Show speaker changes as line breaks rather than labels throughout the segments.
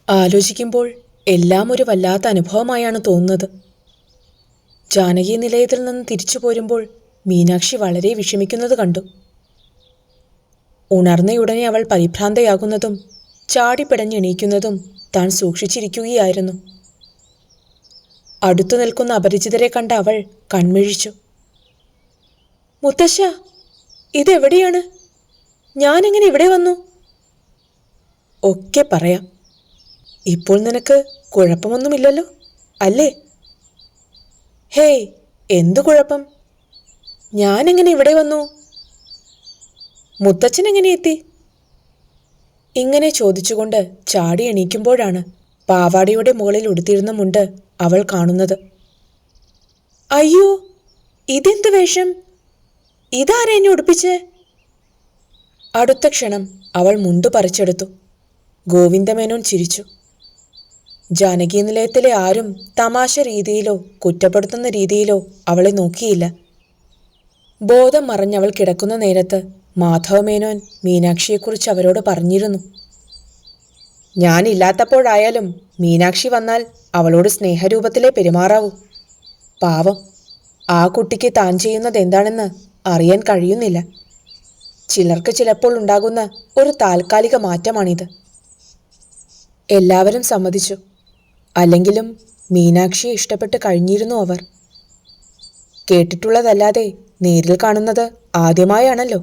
ആലോചിക്കുമ്പോൾ എല്ലാം ഒരു വല്ലാത്ത അനുഭവമായാണ് തോന്നുന്നത്. ജാനകി നിലയത്തിൽ നിന്ന് തിരിച്ചു പോരുമ്പോൾ മീനാക്ഷി വളരെ വിഷമിക്കുന്നത് കണ്ടു. ഉണർന്നയുടനെ അവൾ പരിഭ്രാന്തയാകുന്നതും ചാടിപ്പിടഞ്ഞെണീക്കുന്നതും താൻ സൂക്ഷിച്ചിരിക്കുകയായിരുന്നു. അടുത്തു നിൽക്കുന്ന അപരിചിതരെ കണ്ട അവൾ കൺമിഴിച്ചു. മുത്തശ്ശ, ഇതെവിടെയാണ്? ഞാനെങ്ങനെ ഇവിടെ വന്നു? ഒക്കെ പറയാം. ഇപ്പോൾ നിനക്ക് കുഴപ്പമൊന്നുമില്ലല്ലോ അല്ലേ? ഹേയ്, എന്തു കുഴപ്പം? ഞാനെങ്ങനെ ഇവിടെ വന്നു? മുത്തച്ഛൻ എങ്ങനെ എത്തി? ഇങ്ങനെ ചോദിച്ചുകൊണ്ട് ചാടി എണീക്കുമ്പോഴാണ് പാവാടയുടെ മുകളിൽ ഉടുത്തിരുന്ന മുണ്ട് അവൾ കാണുന്നത്. അയ്യോ, ഇതെന്ത് വേഷം? ഇതാരാ എന്നെ ഉടുപ്പിച്ച്? അടുത്ത ക്ഷണം അവൾ മുണ്ടു പറിച്ചെടുത്തു. ഗോവിന്ദമേനോൻ ചിരിച്ചു. ജാനകി നിലയത്തിലെ ആരും തമാശ രീതിയിലോ കുറ്റപ്പെടുത്തുന്ന രീതിയിലോ അവളെ നോക്കിയില്ല. ബോധം മറഞ്ഞവൾ കിടക്കുന്ന നേരത്ത് മാധവമേനോൻ മീനാക്ഷിയെക്കുറിച്ച് അവരോട് പറഞ്ഞിരുന്നു. ഞാനില്ലാത്തപ്പോഴായാലും മീനാക്ഷി വന്നാൽ അവളോട് സ്നേഹരൂപത്തിലേ പെരുമാറാവൂ. പാവം, ആ കുട്ടിക്ക് താൻ ചെയ്യുന്നത് എന്താണെന്ന് അറിയാൻ കഴിയുന്നില്ല. ചിലർക്ക് ചിലപ്പോൾ ഉണ്ടാകുന്ന ഒരു താൽക്കാലിക മാറ്റമാണിത്. എല്ലാവരും സമ്മതിച്ചു. അല്ലെങ്കിലും മീനാക്ഷിയെ ഇഷ്ടപ്പെട്ട് കഴിഞ്ഞിരുന്നു അവർ. കേട്ടിട്ടുള്ളതല്ലാതെ നേരിൽ കാണുന്നത് ആദ്യമായാണല്ലോ.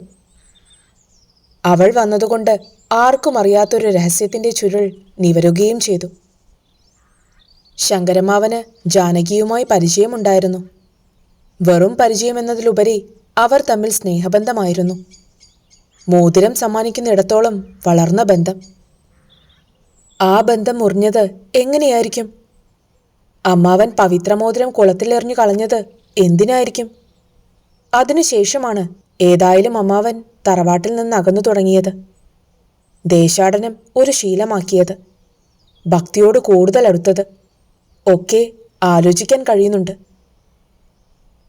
അവൾ വന്നതുകൊണ്ട് ആർക്കും അറിയാത്തൊരു രഹസ്യത്തിന്റെ ചുരുൾ നിവരുകയും ചെയ്തു. ശങ്കരമാവന് ജാനകിയുമായി പരിചയമുണ്ടായിരുന്നു. വെറും പരിചയമെന്നതിലുപരി അവർ തമ്മിൽ സ്നേഹബന്ധമായിരുന്നു. മോതിരം സമ്മാനിക്കുന്നിടത്തോളം വളർന്ന ബന്ധം. ആ ബന്ധം മുറിഞ്ഞത് എങ്ങനെയായിരിക്കും? അമ്മാവൻ പവിത്രമോതിരം കുളത്തിലെറിഞ്ഞു കളഞ്ഞത് എന്തിനായിരിക്കും? അതിനുശേഷമാണ് ഏതായാലും അമ്മാവൻ തറവാട്ടിൽ നിന്ന് അകന്നു തുടങ്ങിയത്. ദേശാടനം ഒരു ശീലമാക്കിയത്, ഭക്തിയോട് കൂടുതൽ അടുത്തത് ഒക്കെ ആലോചിക്കാൻ കഴിയുന്നുണ്ട്.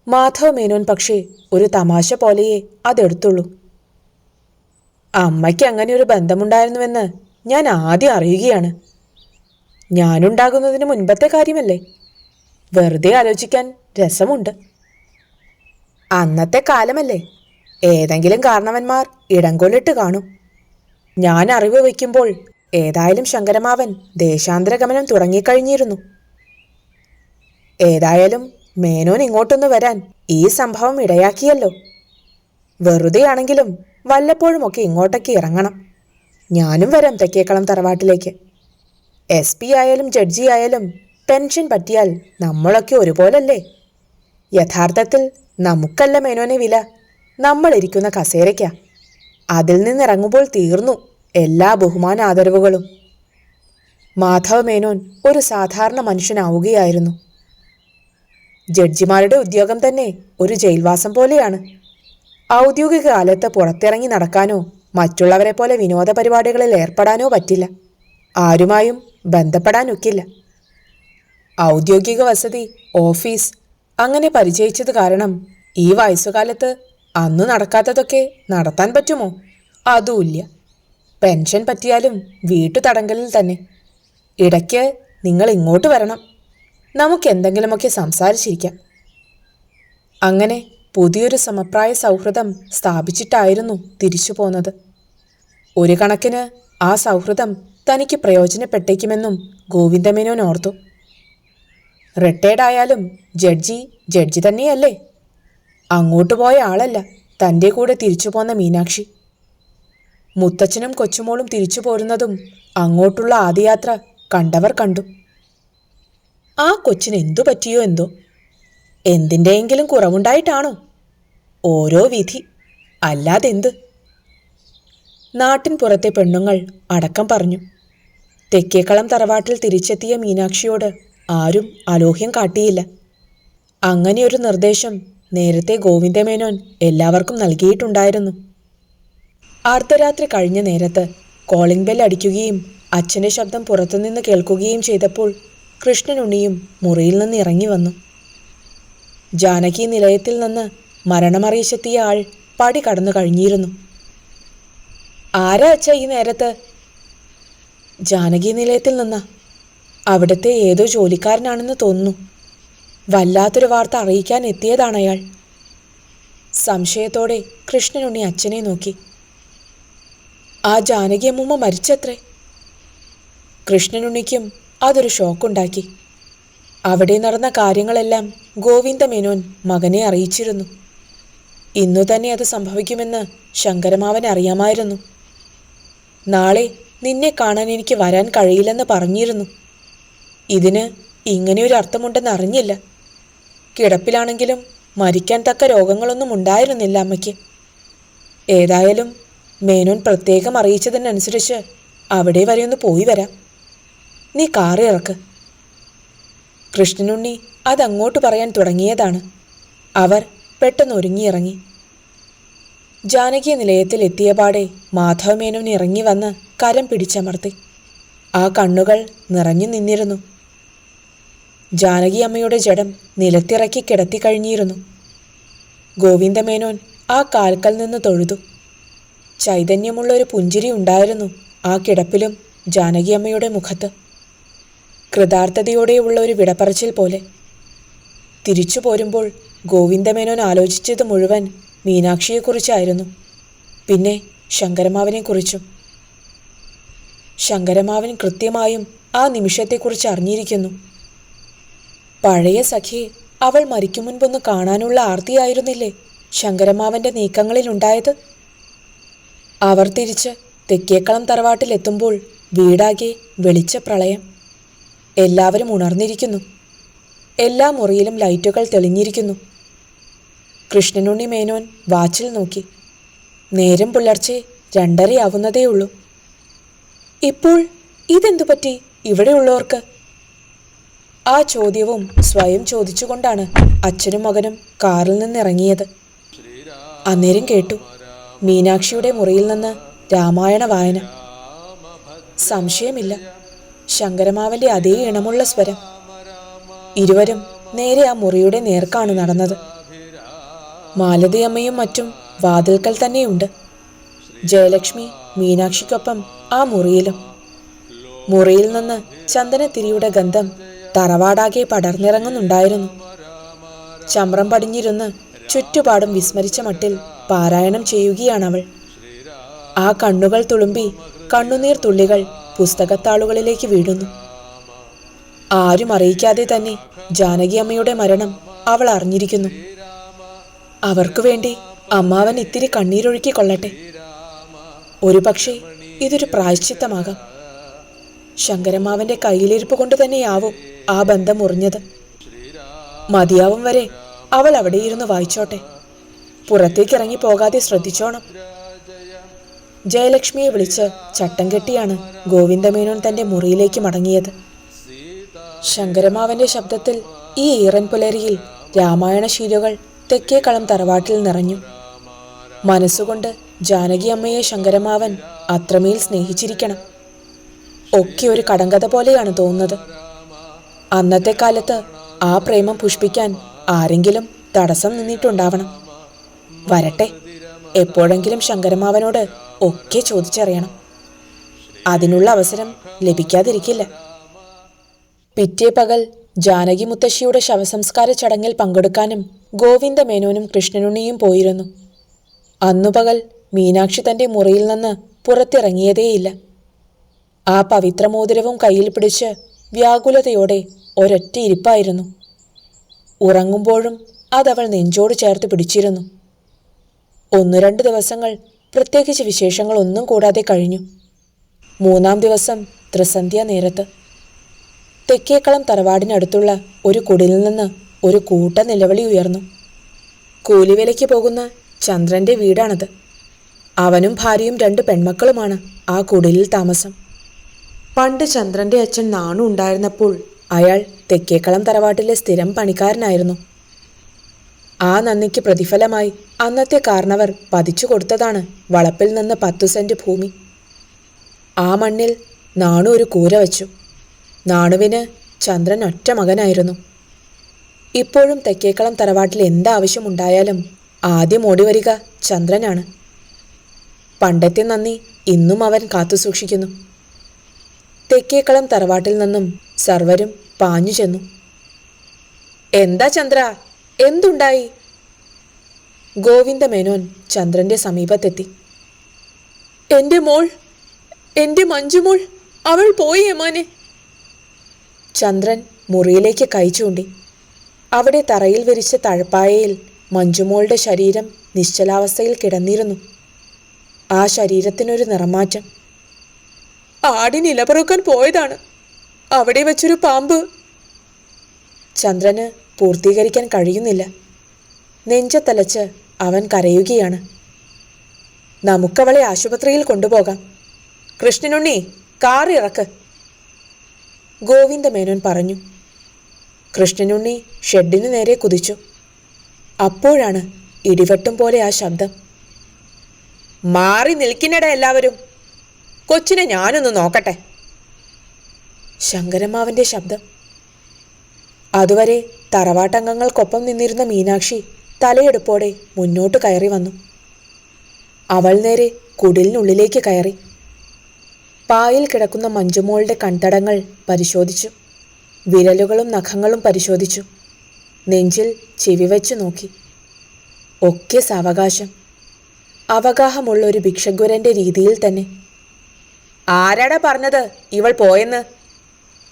മാധവമേനോൻ പക്ഷേ ഒരു തമാശ പോലെയേ അതെടുത്തുള്ളൂ. അമ്മയ്ക്ക് അങ്ങനെ ഒരു ബന്ധമുണ്ടായിരുന്നുവെന്ന് ഞാൻ ആദ്യം അറിയുകയാണ്. ഞാനുണ്ടാകുന്നതിന് മുൻപത്തെ കാര്യമല്ലേ? വെറുതെ ആലോചിക്കാൻ രസമുണ്ട്. അന്നത്തെ കാലമല്ലേ, ഏതെങ്കിലും കാരണവന്മാർ ഇടംകൊള്ളിട്ട് കാണും. ഞാൻ അറിവ് വയ്ക്കുമ്പോൾ ഏതായാലും ശങ്കരമാവൻ ദേശാന്തരഗമനം തുടങ്ങിക്കഴിഞ്ഞിരുന്നു. ഏതായാലും മേനോൻ ഇങ്ങോട്ടൊന്ന് വരാൻ ഈ സംഭവം ഇടയാക്കിയല്ലോ. വെറുതെയാണെങ്കിലും വല്ലപ്പോഴുമൊക്കെ ഇങ്ങോട്ടൊക്കെ ഇറങ്ങണം. ഞാനും വരാം തെക്കേക്കളം തറവാട്ടിലേക്ക്. SP ആയാലും ജഡ്ജി ആയാലും പെൻഷൻ പറ്റിയാൽ നമ്മളൊക്കെ ഒരുപോലല്ലേ? യഥാർത്ഥത്തിൽ നമുക്കല്ല മേനോനെ വില, നമ്മളിരിക്കുന്ന കസേരയ്ക്കാ. അതിൽ നിന്നിറങ്ങുമ്പോൾ തീർന്നു എല്ലാ ബഹുമാന ആദരവുകളും. മാധവമേനോൻ ഒരു സാധാരണ മനുഷ്യനാവുകയായിരുന്നു. ജഡ്ജിമാരുടെ ഉദ്യോഗം തന്നെ ഒരു ജയിൽവാസം പോലെയാണ്. ഔദ്യോഗിക കാലത്ത് പുറത്തിറങ്ങി നടക്കാനോ മറ്റുള്ളവരെ പോലെ വിനോദ പരിപാടികളിൽ ഏർപ്പെടാനോ പറ്റില്ല. ആരുമായും ബന്ധപ്പെടാനൊക്കില്ല. ഔദ്യോഗിക വസതി, ഓഫീസ് അങ്ങനെ പരിചയിച്ചത് കാരണം ഈ വയസ്സുകാലത്ത് അന്ന് നടക്കാത്തതൊക്കെ നടത്താൻ പറ്റുമോ? അതുമില്ല. പെൻഷൻ പറ്റിയാലും വീട്ടുതടങ്കലിൽ തന്നെ. ഇടയ്ക്ക് നിങ്ങൾ ഇങ്ങോട്ട് വരണം, നമുക്ക് എന്തെങ്കിലുമൊക്കെ സംസാരിച്ചിരിക്കാം. അങ്ങനെ പുതിയൊരു സമപ്രായ സൗഹൃദം സ്ഥാപിച്ചിട്ടായിരുന്നു തിരിച്ചു പോന്നത്. ഒരു കണക്കിന് ആ സൗഹൃദം തനിക്ക് പ്രയോജനപ്പെട്ടേക്കുമെന്നും ഗോവിന്ദമേനോൻ ഓർത്തു. റിട്ടയർഡായാലും ജഡ്ജി തന്നെയല്ലേ? അങ്ങോട്ട് പോയ ആളല്ല തൻ്റെ കൂടെ തിരിച്ചു പോന്ന മീനാക്ഷി. മുത്തച്ഛനും കൊച്ചുമോളും തിരിച്ചു പോരുന്നതും അങ്ങോട്ടുള്ള ആദ്യയാത്ര കണ്ടവർ കണ്ടു. ആ കൊച്ചിന് എന്തു പറ്റിയോ എന്തോ? എന്തിൻ്റെയെങ്കിലും കുറവുണ്ടായിട്ടാണോ? ഓരോ വിധി, അല്ലാതെന്ത്? നാട്ടിൻ പുറത്തെ പെണ്ണുങ്ങൾ അടക്കം പറഞ്ഞു. തെക്കേക്കളം തറവാട്ടിൽ തിരിച്ചെത്തിയ മീനാക്ഷിയോട് ആരും അലോഹ്യം കാട്ടിയില്ല. അങ്ങനെയൊരു നിർദ്ദേശം നേരത്തെ ഗോവിന്ദമേനോൻ എല്ലാവർക്കും നൽകിയിട്ടുണ്ടായിരുന്നു. അർദ്ധരാത്രി കഴിഞ്ഞ നേരത്ത് കോളിംഗ് ബെൽ അടിക്കുകയും അച്ഛൻ്റെ ശബ്ദം പുറത്തുനിന്ന് കേൾക്കുകയും ചെയ്തപ്പോൾ കൃഷ്ണനുണ്ണിയും മുറിയിൽ നിന്ന് ഇറങ്ങി വന്നു. ജാനകി നിലയത്തിൽ നിന്ന് മരണമറിയിച്ചെത്തിയ ആൾ പടി കടന്നു കഴിഞ്ഞിരുന്നു. ആരാ അച്ഛ ഈ നേരത്ത്? ജാനകി നിലയത്തിൽ നിന്നാ. അവിടുത്തെ ഏതോ ജോലിക്കാരനാണെന്ന് തോന്നുന്നു. വല്ലാത്തൊരു വാർത്ത അറിയിക്കാൻ എത്തിയതാണ് അയാൾ. സംശയത്തോടെ കൃഷ്ണനുണ്ണി അച്ഛനെ നോക്കി. ആ ജാനകി അമ്മൂമ്മ മരിച്ചത്രേ. കൃഷ്ണനുണ്ണിക്കും അതൊരു ഷോക്കുണ്ടാക്കി. അവിടെ നടന്ന കാര്യങ്ങളെല്ലാം ഗോവിന്ദമേനോൻ മകനെ അറിയിച്ചിരുന്നു. ഇന്നു തന്നെ അത് സംഭവിക്കുമെന്ന് ശങ്കരമാവൻ അറിയാമായിരുന്നു. നാളെ നിന്നെ കാണാൻ എനിക്ക് വരാൻ കഴിയില്ലെന്ന് പറഞ്ഞിരുന്നു. ഇതിന് ഇങ്ങനെയൊരു അർത്ഥമുണ്ടെന്ന് അറിഞ്ഞില്ല. കിടപ്പിലാണെങ്കിലും മരിക്കാൻ തക്ക രോഗങ്ങളൊന്നും ഉണ്ടായിരുന്നില്ല അമ്മയ്ക്ക്. ഏതായാലും മേനോൻ പ്രത്യേകം അറിയിച്ചതിനനുസരിച്ച് അവിടെ വരെ ഒന്ന് പോയി വരാം. നീ കാറ് ഇറക്ക്. കൃഷ്ണനുണ്ണി അതങ്ങോട്ട് പറയാൻ തുടങ്ങിയതാണ്. അവർ പെട്ടെന്ന് ഒരുങ്ങിയിറങ്ങി. ജാനകി നിലയത്തിൽ എത്തിയപാടെ മാധവമേനോൻ ഇറങ്ങി വന്ന് കരം പിടിച്ചമർത്തി. ആ കണ്ണുകൾ നിറഞ്ഞു നിന്നിരുന്നു. ജാനകി അമ്മയുടെ ജഡം നിലത്തിറക്കി കിടത്തിക്കഴിഞ്ഞിരുന്നു. ഗോവിന്ദമേനോൻ ആ കാൽക്കൽ നിന്ന് തൊഴുതു. ചൈതന്യമുള്ള ഒരു പുഞ്ചിരി ഉണ്ടായിരുന്നു ആ കിടപ്പിലും ജാനകി അമ്മയുടെ മുഖത്ത്. കൃതാർത്ഥതയോടെയുള്ള ഒരു വിടപറച്ചിൽ പോലെ. തിരിച്ചു പോരുമ്പോൾ ഗോവിന്ദമേനോൻ ആലോചിച്ചത് മുഴുവൻ മീനാക്ഷിയെക്കുറിച്ചായിരുന്നു. പിന്നെ ശങ്കരമാവനെക്കുറിച്ചും. ശങ്കരമാവൻ കൃത്യമായും ആ നിമിഷത്തെക്കുറിച്ച് അറിഞ്ഞിരിക്കുന്നു. പഴയ സഖിയെ അവൾ മരിക്കും മുൻപൊന്ന് കാണാനുള്ള ആർത്തിയായിരുന്നില്ലേ ശങ്കരമാവന്റെ നീക്കങ്ങളിലുണ്ടായത്? അവർ തിരിച്ച് തെക്കേക്കളം തറവാട്ടിലെത്തുമ്പോൾ വീടാകെ വെളിച്ച പ്രളയം. എല്ലാവരും ഉണർന്നിരിക്കുന്നു. എല്ലാ മുറിയിലും ലൈറ്റുകൾ തെളിഞ്ഞിരിക്കുന്നു. കൃഷ്ണനുണ്ണി മേനോൻ വാച്ചിൽ നോക്കി. നേരം പുലർച്ചെ 2:30 ഇപ്പോൾ ഇതെന്തു പറ്റി ഇവിടെയുള്ളവർക്ക്? ആ ചോദ്യവും സ്വയം ചോദിച്ചുകൊണ്ടാണ് അച്ഛനും മകനും കാറിൽ നിന്നിറങ്ങിയത്. അന്നേരം കേട്ടു മീനാക്ഷിയുടെ മുറിയിൽ നിന്ന് രാമായണ വായന. സംശയമില്ല, ശങ്കരമാവന്റെ അതേ ഇണമുള്ള സ്വരം. ഇരുവരും നേരെ ആ മുറിയുടെ നേർക്കാണ് നടന്നത്. മാലതിയമ്മയും മറ്റും വാതിൽക്കൽ തന്നെയുണ്ട്. ജയലക്ഷ്മി മീനാക്ഷിക്കൊപ്പം ആ മുറിയിലും. മുറിയിൽ നിന്ന് ചന്ദനത്തിരിയുടെ ഗന്ധം തറവാടാകെ പടർന്നിറങ്ങുന്നുണ്ടായിരുന്നു. ചമ്രം പടിഞ്ഞിരുന്ന് ചുറ്റുപാടും വിസ്മരിച്ച മട്ടിൽ പാരായണം ചെയ്യുകയാണവൾ. ആ കണ്ണുകൾ തുളുമ്പി കണ്ണുനീർ തുള്ളികൾ പുസ്തകത്താളുകളിലേക്ക് വീഴുന്നു. ആരും അറിയിക്കാതെ തന്നെ ജാനകി അമ്മയുടെ മരണം അവൾ അറിഞ്ഞിരിക്കുന്നു. അവർക്കു വേണ്ടി അമ്മാവൻ ഇത്തിരി കണ്ണീരൊഴുക്കി കൊള്ളട്ടെ. ഒരുപക്ഷെ ഇതൊരു പ്രായശ്ചിത്തമാകാം. ശങ്കരമാവന്റെ കയ്യിലിരിപ്പ് കൊണ്ട് തന്നെയാവും ആ ബന്ധം മുറിഞ്ഞത്. മതിയാവും വരെ അവൾ അവിടെ ഇരുന്ന് വായിച്ചോട്ടെ. പുറത്തേക്കിറങ്ങി പോകാതെ ശ്രദ്ധിച്ചോണം. ജയലക്ഷ്മിയെ വിളിച്ച് ചട്ടം കെട്ടിയാണ് ഗോവിന്ദമേനോൻ തന്റെ മുറിയിലേക്ക് മടങ്ങിയത്. ശങ്കരമാവന്റെ ശബ്ദത്തിൽ ഈ ഈറൻ പുലരിയിൽ രാമായണ ശീലുകൾ തെക്കേക്കളം തറവാട്ടിൽ നിറഞ്ഞു. മനസ്സുകൊണ്ട് ജാനകി അമ്മയെ ശങ്കരമാവൻ അത്രമേൽ സ്നേഹിച്ചിരിക്കണം. ഒക്കെ ഒരു കടങ്കഥ പോലെയാണ് തോന്നുന്നത്. അന്നത്തെ കാലത്ത് ആ പ്രേമം പുഷ്പിക്കാൻ ആരെങ്കിലും തടസ്സം നിന്നിട്ടുണ്ടാവണം. വരട്ടെ, എപ്പോഴെങ്കിലും ശങ്കരമാവനോട് ഒക്കെ ചോദിച്ചറിയണം. അതിനുള്ള അവസരം ലഭിക്കാതിരിക്കില്ല. പിറ്റേ പകൽ ജാനകി മുത്തശ്ശിയുടെ ശവസംസ്കാര ചടങ്ങിൽ പങ്കെടുക്കാനും ഗോവിന്ദമേനോനും കൃഷ്ണനുണ്ണിയും പോയിരുന്നു. അന്നു പകൽ മീനാക്ഷി തന്റെ മുറിയിൽ നിന്ന് പുറത്തിറങ്ങിയതേയില്ല. ആ പവിത്രമോതിരവും കയ്യിൽ പിടിച്ച് വ്യാകുലതയോടെ ഒരൊറ്റ ഇരിപ്പായിരുന്നു. ഉറങ്ങുമ്പോഴും അതവൾ നെഞ്ചോട് ചേർത്ത് പിടിച്ചിരുന്നു. 1-2 ദിവസങ്ങൾ പ്രത്യേകിച്ച് വിശേഷങ്ങളൊന്നും കൂടാതെ കഴിഞ്ഞു. 3-ാം ദിവസം ത്രിസന്ധ്യ നേരത്ത് തെക്കേക്കളം തറവാടിനടുത്തുള്ള ഒരു കുടിലിൽ നിന്ന് ഒരു കൂട്ട നിലവിളി ഉയർന്നു. കൂലിവേലയ്ക്ക് പോകുന്ന ചന്ദ്രന്റെ വീടാണത്. അവനും ഭാര്യയും 2 പെൺമക്കളുമാണ് ആ കുടിലിൽ താമസം. പണ്ട് ചന്ദ്രന്റെ അച്ഛൻ നാണു ഉണ്ടായിരുന്നപ്പോൾ അയാൾ തെക്കേക്കളം തറവാട്ടിലെ സ്ഥിരം പണിക്കാരനായിരുന്നു. ആ നന്ദിക്ക് പ്രതിഫലമായി അന്നത്തെ കാരണവർ പതിച്ചു കൊടുത്തതാണ് വളപ്പിൽ നിന്ന് 10 സെന്റ് ഭൂമി. ആ മണ്ണിൽ നാണു ഒരു കൂര വച്ചു. നാണുവിന് ചന്ദ്രൻ ഒറ്റ മകനായിരുന്നു. ഇപ്പോഴും തെക്കേക്കളം തറവാട്ടിൽ എന്താവശ്യമുണ്ടായാലും ആദ്യം ഓടിവരിക ചന്ദ്രനാണ്. പണ്ടത്തെ നന്ദി ഇന്നും അവൻ കാത്തുസൂക്ഷിക്കുന്നു. തെക്കേക്കളം തറവാട്ടിൽ നിന്നും സർവരും പാഞ്ഞു ചെന്നു. എന്താ ചന്ദ്ര, എന്തുണ്ടായി? ഗോവിന്ദമേനോൻ ചന്ദ്രന്റെ സമീപത്തെത്തി. എൻ്റെ മോൾ, എൻ്റെ മഞ്ജുമോൾ, അവൾ പോയി യമാനെ. ചന്ദ്രൻ മുറിയിലേക്ക് കൈ ചൂണ്ടി. അവിടെ തറയിൽ വിരിച്ച തഴപ്പായയിൽ മഞ്ജുമോളുടെ ശരീരം നിശ്ചലാവസ്ഥയിൽ കിടന്നിരുന്നു. ആ ശരീരത്തിനൊരു നിറമാറ്റം. ആടിന് ഇലപെറുക്കാൻ പോയതാണ്, അവിടെ വെച്ചൊരു പാമ്പ്. ചന്ദ്രന് പൂർത്തീകരിക്കാൻ കഴിയുന്നില്ല. നെഞ്ചത്തലച്ച് അവൻ കരയുകയാണ്. നമുക്കവളെ ആശുപത്രിയിൽ കൊണ്ടുപോകാം. കൃഷ്ണനുണ്ണി, കാർ ഇറക്ക്. ഗോവിന്ദമേനോൻ പറഞ്ഞു. കൃഷ്ണനുണ്ണി ഷെഡിനു നേരെ കുതിച്ചു. അപ്പോഴാണ് ഇടിവെട്ടും പോലെ ആ ശബ്ദം. മാറി നിൽക്കിനട എല്ലാവരും, കൊച്ചിനെ ഞാനൊന്ന് നോക്കട്ടെ. ശങ്കരമ്മാവന്റെ ശബ്ദം. അതുവരെ തറവാട്ടംഗങ്ങൾക്കൊപ്പം നിന്നിരുന്ന മീനാക്ഷി തലയെടുപ്പോടെ മുന്നോട്ട് കയറി വന്നു. അവൾ നേരെ കുടിലിനുള്ളിലേക്ക് കയറി. പായിൽ കിടക്കുന്ന മഞ്ജുമോളുടെ കൺതടങ്ങൾ പരിശോധിച്ചു. വിരലുകളും നഖങ്ങളും പരിശോധിച്ചു. നെഞ്ചിൽ ചെവി വെച്ചു നോക്കി. ഒക്കെ സാവകാശം, അവഗാഹമുള്ള ഒരു ഭിക്ഷഗ്വരന്റെ രീതിയിൽ തന്നെ. ആരാടാ പറഞ്ഞത് ഇവൾ പോയെന്ന്?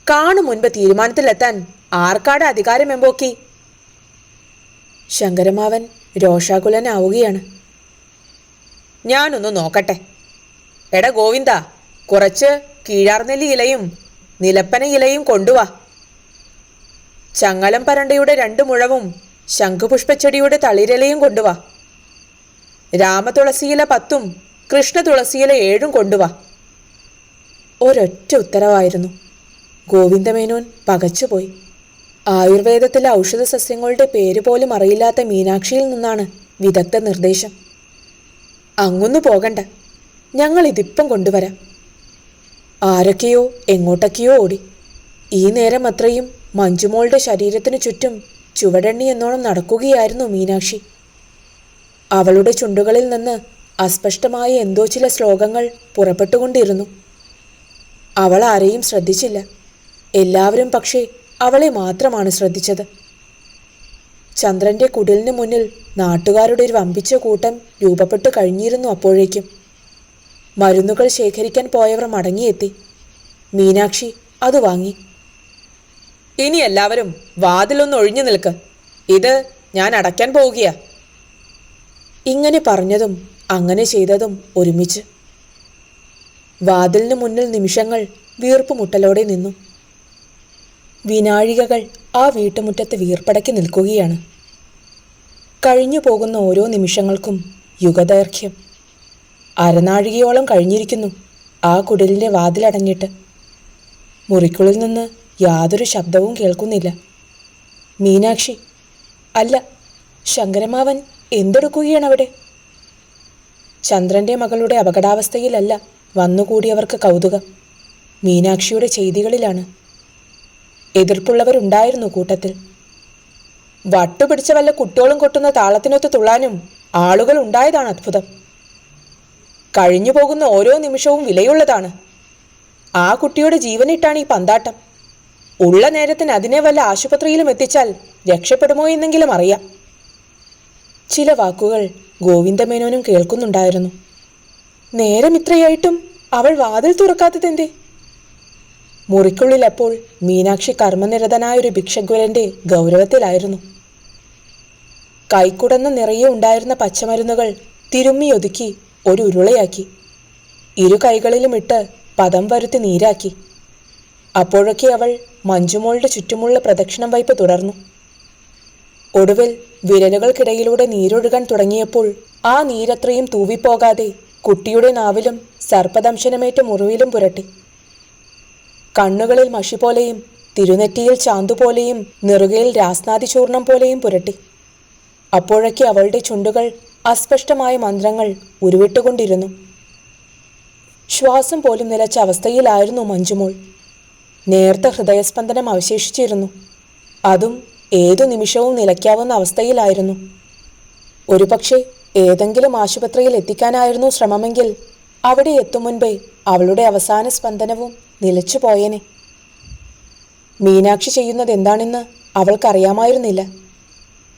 കാണു മുൻപ് തീരുമാനത്തിലെത്താൻ ആർക്കാട് അധികാരമെമ്പോക്കി? ശങ്കരമാവൻ രോഷാകുലനാവുകയാണ്. ഞാനൊന്ന് നോക്കട്ടെ. എടാ ഗോവിന്ദ, കുറച്ച് കീഴാർനെല്ലി ഇലയും നിലപ്പന ഇലയും കൊണ്ടുവാ. ചങ്ങലം പരണ്ടയുടെ 2 മുഴവും ശംഖുപുഷ്പച്ചെടിയുടെ തളിരിലയും കൊണ്ടുവാ. രാമതുളസിയില 10ഉം കൃഷ്ണ തുളസിയില 7ഉം കൊണ്ടുവാ. ഒരൊറ്റ ഉത്തരവായിരുന്നു. ഗോവിന്ദമേനോൻ പകച്ചുപോയി. ആയുർവേദത്തിലെ ഔഷധ സസ്യങ്ങളുടെ പേര് പോലും അറിയില്ലാത്ത മീനാക്ഷിയിൽ നിന്നാണ് വിദഗ്ധ നിർദ്ദേശം. അങ്ങൊന്നു പോകണ്ട, ഞങ്ങളിതിപ്പം കൊണ്ടുവരാം. ആരൊക്കെയോ എങ്ങോട്ടൊക്കെയോ ഓടി. ഈ നേരം അത്രയും മഞ്ജുമോളുടെ ശരീരത്തിനു ചുറ്റും ചുവടെണ്ണി എന്നോണം നടക്കുകയായിരുന്നു മീനാക്ഷി. അവളുടെ ചുണ്ടുകളിൽ നിന്ന് അസ്പഷ്ടമായ എന്തോ ചില ശ്ലോകങ്ങൾ പുറപ്പെട്ടുകൊണ്ടിരുന്നു. അവൾ ആരെയും ശ്രദ്ധിച്ചില്ല. എല്ലാവരും പക്ഷേ അവളെ മാത്രമാണ് ശ്രദ്ധിച്ചത്. ചന്ദ്രന്റെ കുടിലിന് മുന്നിൽ നാട്ടുകാരുടെ ഒരു വമ്പിച്ച കൂട്ടം രൂപപ്പെട്ടു കഴിഞ്ഞിരുന്നു. അപ്പോഴേക്കും മരുന്നുകൾ ശേഖരിക്കാൻ പോയവർ മടങ്ങിയെത്തി. മീനാക്ഷി അത് വാങ്ങി. ഇനി എല്ലാവരും വാതിലൊന്ന് ഒഴിഞ്ഞു നിൽക്ക്, ഇത് ഞാൻ അടയ്ക്കാൻ പോവുകയാ. ഇങ്ങനെ പറഞ്ഞതും അങ്ങനെ ചെയ്തതും ഒരുമിച്ച്. വാതിലിന് മുന്നിൽ നിമിഷങ്ങൾ വീർപ്പുമുട്ടലോടെ നിന്നു. വിനാഴികകൾ ആ വീട്ടുമുറ്റത്ത് വീർപ്പടക്കി നിൽക്കുകയാണ്. കഴിഞ്ഞു പോകുന്ന ഓരോ നിമിഷങ്ങൾക്കും യുഗദൈർഘ്യം. അരനാഴികയോളം കഴിഞ്ഞിരിക്കുന്നു ആ കുടിലിൻ്റെ വാതിലടഞ്ഞിട്ട്. മുറിക്കുള്ളിൽ നിന്ന് യാതൊരു ശബ്ദവും കേൾക്കുന്നില്ല. മീനാക്ഷി അല്ല, ശങ്കരമാവൻ എന്തെടുക്കുകയാണവിടെ? ചന്ദ്രന്റെ മകളുടെ അപകടാവസ്ഥയിലല്ല വന്നുകൂടിയവർക്ക് കൗതുകം. മീനാക്ഷിയുടെ ചെയ്തികളിലാണ്. എതിർപ്പുള്ളവരുണ്ടായിരുന്നു കൂട്ടത്തിൽ. വട്ടുപിടിച്ച വല്ല കുട്ടികളും കൊട്ടുന്ന താളത്തിനൊത്ത് തുള്ളാനും ആളുകൾ ഉണ്ടായതാണ് അത്ഭുതം. കഴിഞ്ഞു പോകുന്ന ഓരോ നിമിഷവും വിലയുള്ളതാണ്. ആ കുട്ടിയുടെ ജീവനിട്ടാണ് ഈ പന്താട്ടം. ഉള്ള നേരത്തിന് അതിനെ വല്ല ആശുപത്രിയിലും എത്തിച്ചാൽ രക്ഷപ്പെടുമോ എന്നെങ്കിലും അറിയാം. ചില വാക്കുകൾ ഗോവിന്ദമേനോനും കേൾക്കുന്നുണ്ടായിരുന്നു. നേരം ഇത്രയായിട്ടും അവൾ വാതിൽ തുറക്കാത്തതെന്തേ? മുറിക്കുള്ളിൽ അപ്പോൾ മീനാക്ഷി കർമ്മനിരതനായൊരു ഭിക്ഷഗ്വരന്റെ ഗൗരവത്തിലായിരുന്നു. കൈക്കുടന്ന നിറയെ ഉണ്ടായിരുന്ന പച്ചമരുന്നുകൾ തിരുമ്മിയൊതുക്കി ഒരു ഉരുളയാക്കി. 2 കൈകളിലും ഇട്ട് പദം വരുത്തി നീരാക്കി. അപ്പോഴൊക്കെ അവൾ മഞ്ജുമോളുടെ ചുറ്റുമുള്ള പ്രദക്ഷിണം വയ്പ് തുടർന്നു. ഒടുവിൽ വിരലുകൾക്കിടയിലൂടെ നീരൊഴുകാൻ തുടങ്ങിയപ്പോൾ ആ നീരത്രയും തൂവിപ്പോകാതെ കുട്ടിയുടെ നാവിലും സർപ്പദംശനമേറ്റ മുറിവിലും പുരട്ടി. കണ്ണുകളിൽ മഷി പോലെയും തിരുനെറ്റിയിൽ ചാന്തുപോലെയും നെറുകയിൽ രാസ്നാദി ചൂർണം പോലെയും പുരട്ടി. അപ്പോഴൊക്കെ അവളുടെ ചുണ്ടുകൾ അസ്പഷ്ടമായ മന്ത്രങ്ങൾ ഉരുവിട്ടുകൊണ്ടിരുന്നു. ശ്വാസം പോലും നിലച്ച അവസ്ഥയിലായിരുന്നു മഞ്ജുമോൾ. നേർത്ത ഹൃദയസ്പന്ദനം അവശേഷിച്ചിരുന്നു. അതും ഏതു നിമിഷവും നിലയ്ക്കാവുന്ന അവസ്ഥയിലായിരുന്നു. ഒരുപക്ഷെ ഏതെങ്കിലും ആശുപത്രിയിൽ എത്തിക്കാനായിരുന്നു ശ്രമമെങ്കിൽ അവിടെ എത്തും മുൻപേ അവളുടെ അവസാന സ്പന്ദനവും നിലച്ചു പോയേനെ. മീനാക്ഷി ചെയ്യുന്നത് എന്താണെന്ന് അവൾക്കറിയാമായിരുന്നില്ല.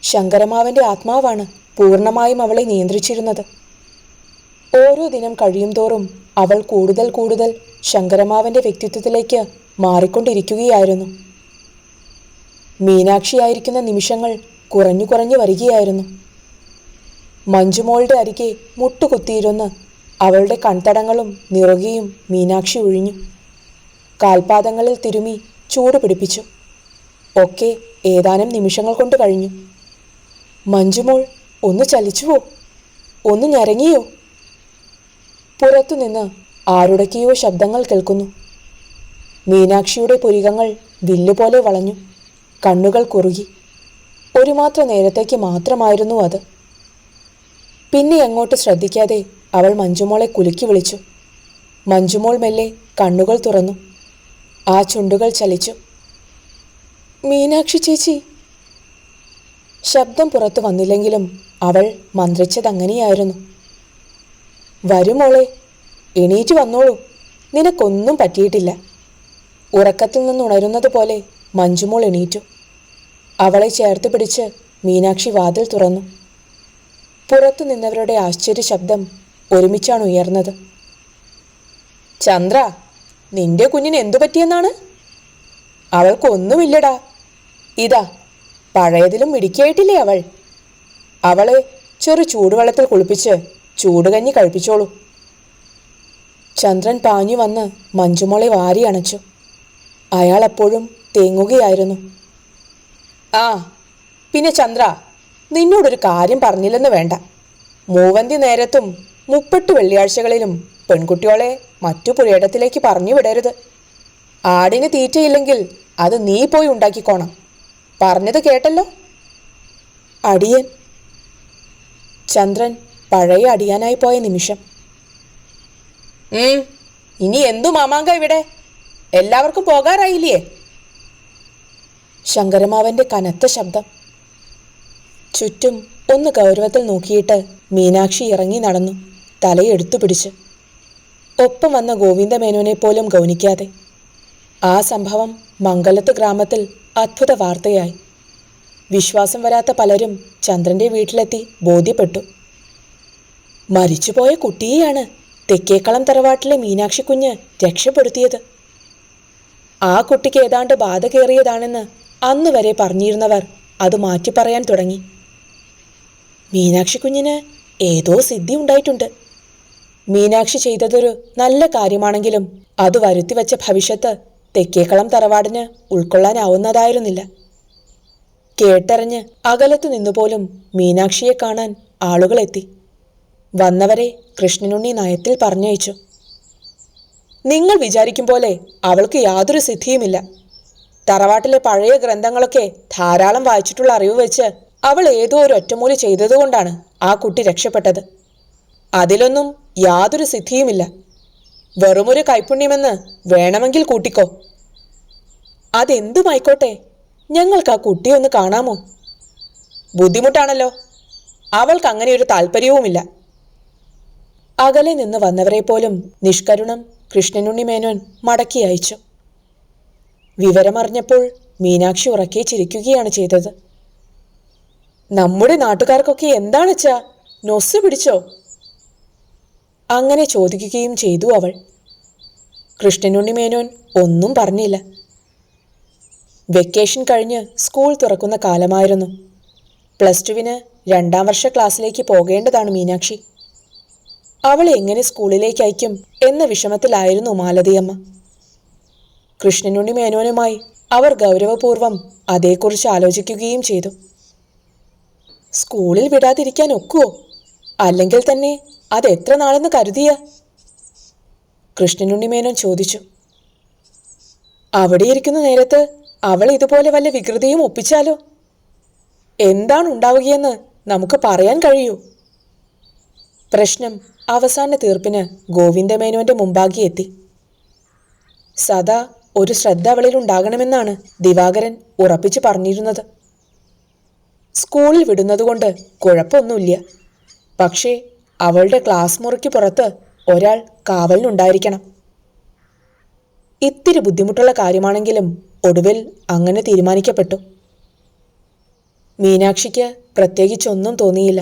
ശങ്കരമാവന്റെ ആത്മാവാണ് പൂർണ്ണമായും അവളെ നിയന്ത്രിച്ചിരുന്നത്. ഓരോ ദിനം കഴിയും തോറും അവൾ കൂടുതൽ കൂടുതൽ ശങ്കരമാവന്റെ വ്യക്തിത്വത്തിലേക്ക് മാറിക്കൊണ്ടിരിക്കുകയായിരുന്നു. മീനാക്ഷിയായിരിക്കുന്ന നിമിഷങ്ങൾ കുറഞ്ഞു കുറഞ്ഞു വരികയായിരുന്നു. മഞ്ജുമോളുടെ അരികെ മുട്ടുകുത്തിയിരുന്ന് അവളുടെ കൺതടങ്ങളും നിറുകയും മീനാക്ഷി ഒഴിഞ്ഞു. കാൽപാദങ്ങളിൽ തിരുമി ചൂട് പിടിപ്പിച്ചു. ഒക്കെ ഏതാനും നിമിഷങ്ങൾ കൊണ്ട് കഴിഞ്ഞു. മഞ്ജുമോൾ ഒന്ന് ചലിച്ചുവോ? ഒന്ന് ഞരങ്ങിയോ? പുറത്തുനിന്ന് ആരുടക്കെയോ ശബ്ദങ്ങൾ കേൾക്കുന്നു. മീനാക്ഷിയുടെ പുരികങ്ങൾ വില്ലുപോലെ വളഞ്ഞു. കണ്ണുകൾ കുറുകി. ഒരുമാത്ര നേരത്തേക്ക് മാത്രമായിരുന്നു അത്. പിന്നെ അങ്ങോട്ട് ശ്രദ്ധിക്കാതെ അവൾ മഞ്ജുമോളെ കുലുക്കി വിളിച്ചു. മഞ്ജുമോൾ മെല്ലെ കണ്ണുകൾ തുറന്നു. ആ ചുണ്ടുകൾ ചലിച്ചു. മീനാക്ഷി ചേച്ചി. ശബ്ദം പുറത്തു വന്നില്ലെങ്കിലും അവൾ മന്ത്രിച്ചതങ്ങനെയായിരുന്നു. വരുമോളെ, എണീറ്റ് വന്നോളൂ, നിനക്കൊന്നും പറ്റിയിട്ടില്ല. ഉറക്കത്തിൽ നിന്നുണരുന്നത് പോലെ മഞ്ജുമോൾ എണീറ്റു. അവളെ ചേർത്ത് പിടിച്ച് മീനാക്ഷി വാതിൽ തുറന്നു. പുറത്തു നിന്നവരുടെ ആശ്ചര്യ ശബ്ദം ഒരുമിച്ചാണ് ഉയർന്നത്. ചന്ദ്ര, നിന്റെ കുഞ്ഞിന് എന്തു പറ്റിയെന്നാണ്? അവൾക്കൊന്നുമില്ലടാ. ഇതാ, പഴയതിലും മിടുക്കിയായിട്ടില്ലേ അവൾ? അവളെ ചെറു ചൂടുവെള്ളത്തിൽ കുളിപ്പിച്ച് ചൂടുകഞ്ഞി കഴിപ്പിച്ചോളൂ. ചന്ദ്രൻ പാഞ്ഞു വന്ന് മഞ്ജുമോളെ വാരി അണച്ചു. അയാൾ അപ്പോഴും തേങ്ങുകയായിരുന്നു. ആ പിന്നെ ചന്ദ്ര, നിന്നോടൊരു കാര്യം പറഞ്ഞില്ലെന്ന് വേണ്ട. മൂവന്തി നേരത്തും 30 വെള്ളിയാഴ്ചകളിലും പെൺകുട്ടികളെ മറ്റു പുരയിടത്തിലേക്ക് പറഞ്ഞു വിടരുത്. ആടിന് തീറ്റയില്ലെങ്കിൽ അത് നീ പോയി ഉണ്ടാക്കിക്കോണം. പറഞ്ഞത് കേട്ടല്ലോ? അടിയൻ. ചന്ദ്രൻ പഴയ അടിയാനായി പോയ നിമിഷം. ഇനി എന്തു മാമാങ്ക ഇവിടെ? എല്ലാവർക്കും പോകാറായില്ലേ? ശങ്കരമാവന്റെ കനത്ത ശബ്ദം. ചുറ്റും ഒന്ന് ഗൗരവത്തിൽ നോക്കിയിട്ട് മീനാക്ഷി ഇറങ്ങി നടന്നു, തലയെടുത്തു പിടിച്ച്. ഒപ്പം വന്ന ഗോവിന്ദമേനോനെ പോലും ഗൗനിക്കാതെ. ആ സംഭവം മംഗലത്ത് ഗ്രാമത്തിൽ അത്ഭുത വാർത്തയായി. വിശ്വാസം വരാത്ത പലരും ചന്ദ്രന്റെ വീട്ടിലെത്തി ബോധ്യപ്പെട്ടു. മരിച്ചുപോയ കുട്ടിയെയാണ് തെക്കേക്കളം തറവാട്ടിലെ മീനാക്ഷി കുഞ്ഞ് രക്ഷപ്പെടുത്തിയത്. ആ കുട്ടിക്ക് ഏതാണ്ട് ബാധ കയറിയതാണെന്ന് അന്ന് വരെ പറഞ്ഞിരുന്നവർ അത് മാറ്റി പറയാൻ തുടങ്ങി. മീനാക്ഷി കുഞ്ഞിന് ഏതോ സിദ്ധി ഉണ്ടായിട്ടുണ്ട്. മീനാക്ഷി ചെയ്തതൊരു നല്ല കാര്യമാണെങ്കിലും അത് വരുത്തിവെച്ച ഭവിഷ്യത്ത് തെക്കേക്കളം തറവാടിന് ഉൾക്കൊള്ളാനാവുന്നതായിരുന്നില്ല. കേട്ടറിഞ്ഞ് അകലത്തു നിന്നുപോലും മീനാക്ഷിയെ കാണാൻ ആളുകളെത്തി. വന്നവരെ കൃഷ്ണനുണ്ണി നയത്തിൽ പറഞ്ഞയച്ചു. നിങ്ങൾ വിചാരിക്കും പോലെ അവൾക്ക് യാതൊരു സിദ്ധിയുമില്ല. തറവാട്ടിലെ പഴയ ഗ്രന്ഥങ്ങളൊക്കെ ധാരാളം വായിച്ചിട്ടുള്ള അറിവ് വെച്ച് അവൾ ഏതോ ഒരു ഒറ്റമൂലി ചെയ്തതുകൊണ്ടാണ് ആ കുട്ടി രക്ഷപ്പെട്ടത്. അതിലൊന്നും യാതൊരു സിദ്ധിയുമില്ല. വെറുമൊരു കൈപുണ്യമെന്ന് വേണമെങ്കിൽ കൂട്ടിക്കോ. അതെന്തുമായിക്കോട്ടെ, ഞങ്ങൾക്ക് ആ കുട്ടിയെ ഒന്ന് കാണാമോ? ബുദ്ധിമുട്ടാണല്ലോ. അവൾക്ക് അങ്ങനെ ഒരു താല്പര്യവുമില്ല. അകലെ നിന്ന് വന്നവരെ പോലും നിഷ്കരുണം കൃഷ്ണനുണ്ണി മേനോൻ മടക്കി അയച്ചു. വിവരമറിഞ്ഞപ്പോൾ മീനാക്ഷി ഉറക്കെ ചിരിക്കുകയാണ് ചെയ്തത്. നമ്മുടെ നാട്ടുകാർക്കൊക്കെ എന്താണെച്ചാ നൊസ് പിടിച്ചോ? അങ്ങനെ ചോദിക്കുകയും ചെയ്തു അവൾ. കൃഷ്ണനുണ്ണി മേനോൻ ഒന്നും പറഞ്ഞില്ല. വെക്കേഷൻ കഴിഞ്ഞ് സ്കൂൾ തുറക്കുന്ന കാലമായിരുന്നു. +2 2ാം വർഷ ക്ലാസ്സിലേക്ക് പോകേണ്ടതാണ് മീനാക്ഷി. അവളെ എങ്ങനെ സ്കൂളിലേക്ക് അയക്കും എന്ന വിഷമത്തിലായിരുന്നു മാലതിയമ്മ. കൃഷ്ണനുണ്ണി മേനോനുമായി അവർ ഗൗരവപൂർവം അതേക്കുറിച്ച് ആലോചിക്കുകയും ചെയ്തു. സ്കൂളിൽ വിടാതിരിക്കാൻ ഒക്കുവോ? അല്ലെങ്കിൽ തന്നെ അതെത്ര നാളെന്ന് കരുതിയ? കൃഷ്ണനുണ്ണി മേനോൻ ചോദിച്ചു. അവിടെ ഇരിക്കുന്ന നേരത്ത് അവൾ ഇതുപോലെ വല്ല വികൃതിയും ഒപ്പിച്ചാലോ? എന്താണ് ഉണ്ടാവുകയെന്ന് നമുക്ക് പറയാൻ കഴിയൂ. പ്രശ്നം അവസാന തീർപ്പിന് ഗോവിന്ദമേനോന്റെ മുമ്പാകെ എത്തി. സദാ ഒരു ശ്രദ്ധ അവളിൽ ഉണ്ടാകണമെന്നാണ് ദിവാകരൻ ഉറപ്പിച്ചു പറഞ്ഞിരുന്നത്. സ്കൂളിൽ വിടുന്നതുകൊണ്ട് കുഴപ്പമൊന്നുമില്ല. പക്ഷേ അവളുടെ ക്ലാസ് മുറിക്ക് പുറത്ത് ഒരാൾ കാവലിനുണ്ടായിരിക്കണം. ഇത്തിരി ബുദ്ധിമുട്ടുള്ള കാര്യമാണെങ്കിലും ഒടുവിൽ അങ്ങനെ തീരുമാനിക്കപ്പെട്ടു. മീനാക്ഷിക്ക് പ്രത്യേകിച്ചൊന്നും തോന്നിയില്ല.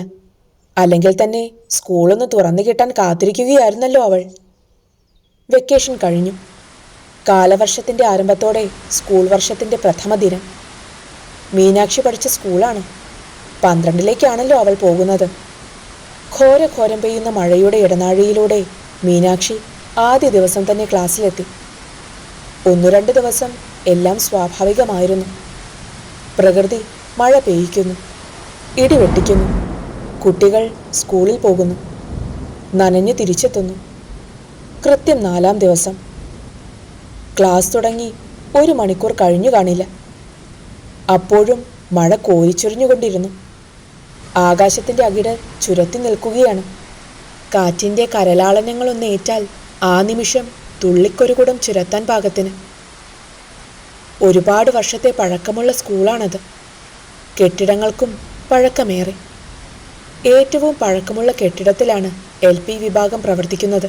അല്ലെങ്കിൽ തന്നെ സ്കൂളൊന്ന് തുറന്നു കിട്ടാൻ കാത്തിരിക്കുകയായിരുന്നല്ലോ അവൾ. വെക്കേഷൻ കഴിഞ്ഞു. കാലവർഷത്തിൻ്റെ ആരംഭത്തോടെ സ്കൂൾ വർഷത്തിൻ്റെ പ്രഥമ ദിനം. മീനാക്ഷി പഠിച്ച സ്കൂളാണ്. 12ലേക്കാണല്ലോ അവൾ പോകുന്നത്. ഘോരം പെയ്യുന്ന മഴയുടെ ഇടനാഴിയിലൂടെ മീനാക്ഷി ആദ്യ ദിവസം തന്നെ ക്ലാസ്സിലെത്തി. 1-2 ദിവസം എല്ലാം സ്വാഭാവികമായിരുന്നു. പ്രകൃതി മഴ പെയ്യിക്കുന്നു, ഇടിവെട്ടിക്കുന്നു. കുട്ടികൾ സ്കൂളിൽ പോകുന്നു, നനഞ്ഞു തിരിച്ചെത്തുന്നു. കൃത്യം 4-ാം ദിവസം. ക്ലാസ് തുടങ്ങി 1 മണിക്കൂർ കഴിഞ്ഞു കാണില്ല. അപ്പോഴും മഴ കോരിച്ചൊരിഞ്ഞുകൊണ്ടിരുന്നു. ആകാശത്തിൻ്റെ അകിട് ചുരത്തി നിൽക്കുകയാണ്. കാറ്റിൻ്റെ കരലാളനങ്ങളൊന്നേറ്റാൽ ആ നിമിഷം തുള്ളിക്കൊരു കുടം ചുരത്താൻ പാകത്തിന്. ഒരുപാട് വർഷത്തെ പഴക്കമുള്ള സ്കൂളാണത്. കെട്ടിടങ്ങൾക്കും പഴക്കമേറെ. ഏറ്റവും പഴക്കമുള്ള കെട്ടിടത്തിലാണ് LP വിഭാഗം പ്രവർത്തിക്കുന്നത്.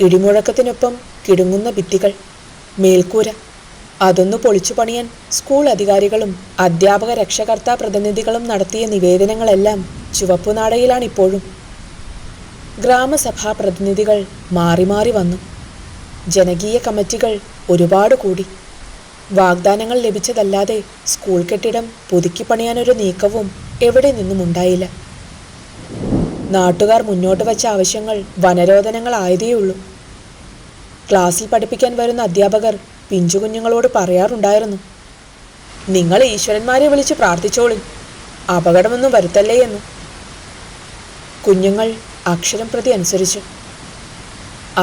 ഇടിമുഴക്കത്തിനൊപ്പം കിടുങ്ങുന്ന ഭിത്തികൾ, മേൽക്കൂര. അതൊന്നു പൊളിച്ചു പണിയാൻ സ്കൂൾ അധികാരികളും അധ്യാപക രക്ഷകർത്താ പ്രതിനിധികളും നടത്തിയ നിവേദനങ്ങളെല്ലാം ചുവപ്പുനാടയിലാണിപ്പോഴും. ഗ്രാമസഭാ പ്രതിനിധികൾ മാറി മാറി വന്നു. ജനകീയ കമ്മിറ്റികൾ ഒരുപാട് കൂടി. വാഗ്ദാനങ്ങൾ ലഭിച്ചതല്ലാതെ സ്കൂൾ കെട്ടിടം പുതുക്കി പണിയാനൊരു നീക്കവും എവിടെ നിന്നും ഉണ്ടായില്ല. നാട്ടുകാർ മുന്നോട്ട് വച്ച ആവശ്യങ്ങൾ വനരോധനങ്ങളായതേയുള്ളൂ. ക്ലാസ്സിൽ പഠിപ്പിക്കാൻ വരുന്ന അധ്യാപകർ പിഞ്ചുകുഞ്ഞുങ്ങളോട് പറയാറുണ്ടായിരുന്നു, നിങ്ങൾ ഈശ്വരന്മാരെ വിളിച്ച് പ്രാർത്ഥിച്ചോളി, അപകടമൊന്നും വരുത്തല്ലേ എന്ന്. കുഞ്ഞുങ്ങൾ അക്ഷരം പ്രതി അനുസരിച്ചു.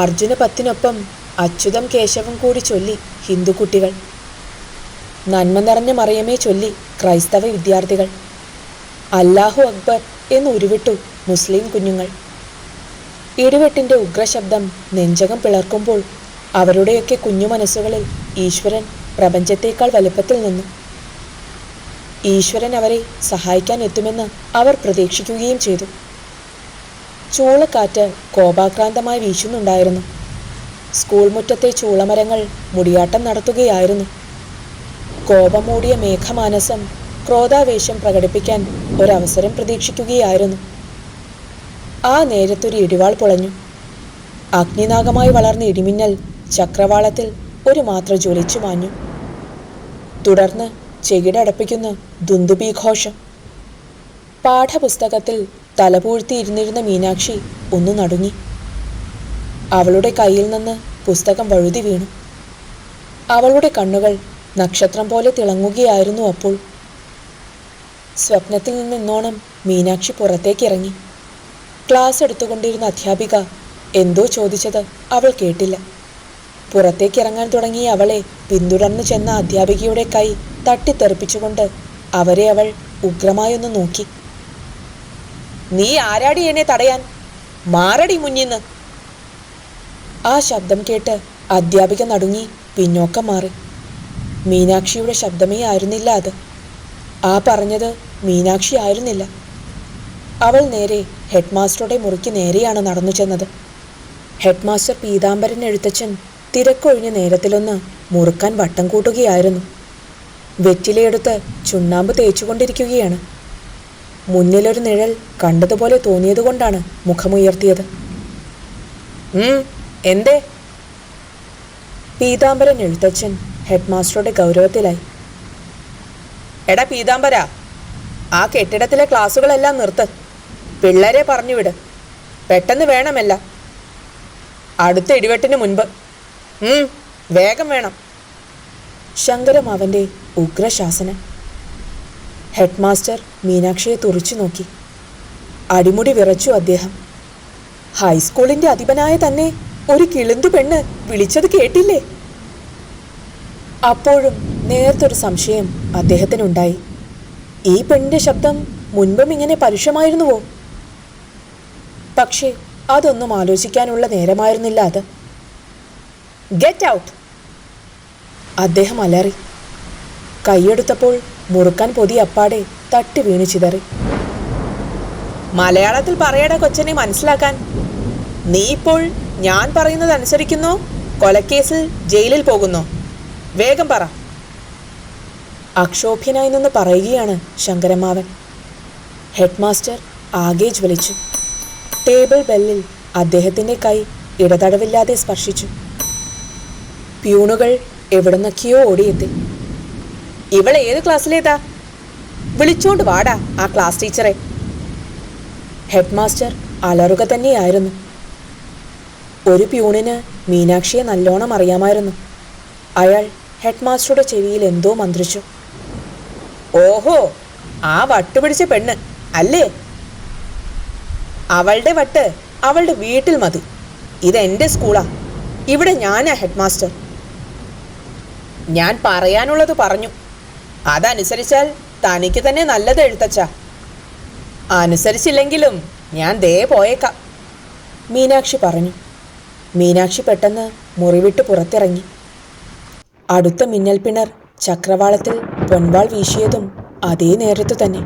അർജുന പത്തിനൊപ്പം അച്യുതം കേശവം കൂടി ചൊല്ലി ഹിന്ദു കുട്ടികൾ. നന്മ നിറഞ്ഞ മറിയമേ ചൊല്ലി ക്രൈസ്തവ വിദ്യാർത്ഥികൾ. അല്ലാഹു അക്ബർ എന്ന് ഉരുവിട്ടു മുസ്ലിം കുഞ്ഞുങ്ങൾ. ഇടിവെട്ടിൻ്റെ ഉഗ്രശബ്ദം നെഞ്ചകം പിളർക്കുമ്പോൾ അവരുടെയൊക്കെ കുഞ്ഞു മനസ്സുകളിൽ ഈശ്വരൻ പ്രപഞ്ചത്തേക്കാൾ വലുപ്പത്തിൽ നിന്നു. ഈശ്വരൻ അവരെ സഹായിക്കാൻ എത്തുമെന്ന് അവർ പ്രതീക്ഷിക്കുകയും ചെയ്തു. ചൂളക്കാറ്റ് കോപാക്രാന്തമായി വീശുന്നുണ്ടായിരുന്നു. സ്കൂൾ മുറ്റത്തെ ചൂളമരങ്ങൾ മുടിയാട്ടം നടത്തുകയായിരുന്നു. കോപമൂടിയ മേഘമാനസം ക്രോധാവേശം പ്രകടിപ്പിക്കാൻ ഒരവസരം പ്രതീക്ഷിക്കുകയായിരുന്നു. ആ നേരത്തൊരു ഇടിവാൾ പൊളഞ്ഞു. അഗ്നിനാഗമായി വളർന്ന ഇടിമിന്നൽ ചക്രവാളത്തിൽ ഒരു മാത്ര ജ്വലിച്ചു മാഞ്ഞു. തുടർന്ന് ചെകിടടപ്പിക്കുന്ന ദുന്ദുഭീഘോഷം. പാഠപുസ്തകത്തിൽ തലപൂഴ്ത്തിയിരുന്നിരുന്ന മീനാക്ഷി ഒന്നു നടുങ്ങി. അവളുടെ കയ്യിൽ നിന്ന് പുസ്തകം വഴുതി വീണു. അവളുടെ കണ്ണുകൾ നക്ഷത്രം പോലെ തിളങ്ങുകയായിരുന്നു അപ്പോൾ. സ്വപ്നത്തിൽ നിന്നോണം മീനാക്ഷി പുറത്തേക്കിറങ്ങി. ക്ലാസ് എടുത്തുകൊണ്ടിരുന്ന അധ്യാപിക എന്തോ ചോദിച്ചത് അവൾ കേട്ടില്ല. പുറത്തേക്കിറങ്ങാൻ തുടങ്ങിയ അവളെ പിന്തുടർന്നു ചെന്ന അധ്യാപികയുടെ കൈ തട്ടിത്തെറിപ്പിച്ചുകൊണ്ട് അവരെ അവൾ ഉഗ്രമായൊന്ന് നോക്കി. നീ ആരാടി എന്നെ തടയാൻ? മാറടി മുന്നിന്ന്. ആ ശബ്ദം കേട്ട് അധ്യാപിക നടുങ്ങി പിന്നോക്കം മാറി. മീനാക്ഷിയുടെ ശബ്ദമേ ആയിരുന്നില്ല അത്. ആ പറഞ്ഞത് മീനാക്ഷി ആയിരുന്നില്ല. അവൾ നേരെ ഹെഡ് മാസ്റ്ററുടെ മുറിക്ക് നേരെയാണ് നടന്നു ചെന്നത്. ഹെഡ് മാസ്റ്റർ പീതാംബരൻ എഴുത്തച്ഛൻ തിരക്കൊഴിഞ്ഞ നേരത്തിലൊന്ന് മുറുക്കാൻ വട്ടം കൂട്ടുകയായിരുന്നു. വെറ്റിലയെടുത്ത് ചുണ്ണാമ്പ് തേച്ചുകൊണ്ടിരിക്കുകയാണ്. മുന്നിലൊരു നിഴൽ കണ്ടതുപോലെ തോന്നിയതുകൊണ്ടാണ് മുഖമുയർത്തിയത്. എന്തേ? പീതാംബരൻ എഴുത്തച്ഛൻ ഹെഡ് മാസ്റ്ററുടെ ഗൗരവത്തിലായി. എടാ പീതാംബര, ആ കെട്ടിടത്തിലെ ക്ലാസ്സുകളെല്ലാം നിർത്ത്. പിള്ളേരെ പറഞ്ഞുവിട്. പെട്ടെന്ന് വേണമല്ല, അടുത്ത ഇടിവെട്ടിന് മുൻപ്. വേഗം വേണം. ശങ്കരമാവൻ്റെ ഉഗ്രശാസനം. ഹെഡ് മാസ്റ്റർ മീനാക്ഷിയെ തുറിച്ചു നോക്കി. അടിമുടി വിറച്ചു അദ്ദേഹം. ഹൈസ്കൂളിൻ്റെ അധിപനായ തന്നെ ഒരു കിളുന്തു പെണ്ണ് വിളിച്ചത് കേട്ടില്ലേ? അപ്പോഴും നേരത്തൊരു സംശയം അദ്ദേഹത്തിനുണ്ടായി. ഈ പെണ്ണിൻ്റെ ശബ്ദം മുൻപും ഇങ്ങനെ പരുഷമായിരുന്നുവോ? പക്ഷേ അതൊന്നും ആലോചിക്കാനുള്ള നേരമായിരുന്നില്ല അത്. Get out! അദ്ദേഹം അലറി. കൈയെടുത്തപ്പോൾ മുറുക്കാൻ പൊതി അപ്പാടെ തട്ടി വീണ് ചിതറി. മലയാളത്തിൽ പറയട കൊച്ചനെ മനസ്സിലാക്കാൻ. നീ ഇപ്പോൾ ഞാൻ പറയുന്നത് അനുസരിക്കുന്നോ കൊലക്കേസിൽ ജയിലിൽ പോകുന്നോ? വേഗം പറ. അക്ഷോഭ്യനായി നിന്ന് പറയുകയാണ് ശങ്കരമാവൻ. ഹെഡ് മാസ്റ്റർ ആകെ ജ്വലിച്ചു. ടേബിൾ ബെല്ലിൽ അദ്ദേഹത്തിൻ്റെ കൈ ഇടതടവില്ലാതെ സ്പർശിച്ചു. പ്യൂണുകൾ എവിടുന്നൊക്കെയോ ഓടിയെത്തി. ഇവളെ ഏത് ക്ലാസ്സിലേതാ? വിളിച്ചോണ്ട് വാടാ ആ ക്ലാസ് ടീച്ചറെ. ഹെഡ് മാസ്റ്റർ അലറുക തന്നെയായിരുന്നു. ഒരു പ്യൂണിന് മീനാക്ഷിയെ നല്ലോണം അറിയാമായിരുന്നു. അയാൾ ഹെഡ് മാസ്റ്ററുടെ ചെവിയിൽ എന്തോ മന്ത്രിച്ചു. ഓഹോ, ആ വട്ടുപിടിച്ച പെണ്ണ് അല്ലേ? അവളുടെ വട്ട് അവളുടെ വീട്ടിൽ മതി. ഇതെൻ്റെ സ്കൂളാ. ഇവിടെ ഞാനാ ഹെഡ് മാസ്റ്റർ. ഞാൻ പറയാനുള്ളത് പറഞ്ഞു. അതനുസരിച്ചാൽ തനിക്ക് തന്നെ നല്ലത് എഴുത്തച്ഛ. അനുസരിച്ചില്ലെങ്കിലും ഞാൻ ദേ പോയേക്കാം, മീനാക്ഷി പറഞ്ഞു. മീനാക്ഷി പെട്ടെന്ന് മുറിവിട്ട് പുറത്തിറങ്ങി. അടുത്ത മിന്നൽ പിണർ ചക്രവാളത്തിൽ പൊൻവാൾ വീശിയതും അതേ നേരത്തു തന്നെ.